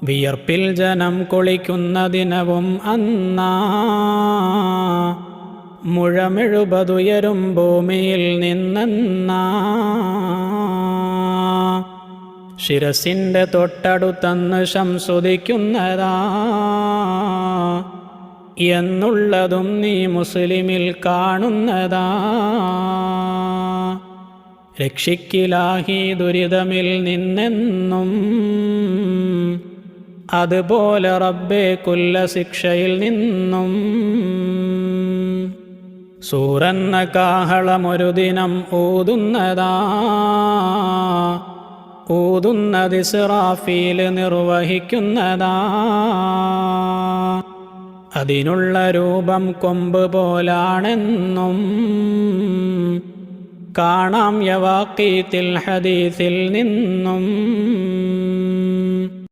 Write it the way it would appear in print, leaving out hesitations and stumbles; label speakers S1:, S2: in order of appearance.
S1: വിയർപ്പിൽ ജനം കുളിക്കുന്ന ദിനവും അന്നാ, മുഴമെഴുപതുയരും ഭൂമിയിൽ നിന്നെന്നാ. ശിരസിൻ്റെ തൊട്ടടുത്തന്ന് ശംസുദിക്കുന്നതാ എന്നുള്ളതും നീ മുസ്ലിമിൽ കാണുന്നതാ. രക്ഷിക്കിലാഹി ദുരിതമിൽ നിന്നെന്നും, അതുപോലെ റബ്ബേ കുല്ല ശിക്ഷയിൽ നിന്നും. സൂറെന്ന കാഹളമൊരു ദിനം ഊതുന്നതാ, ഊതുന്നത് ഇസ്റാഫീൽ നിർവഹിക്കുന്നതാ. അതിനുള്ള രൂപം കൊമ്പ് പോലാണെന്നും കാണാം യവാഖീത്തിൽ ഹദീസിൽ നിന്നും.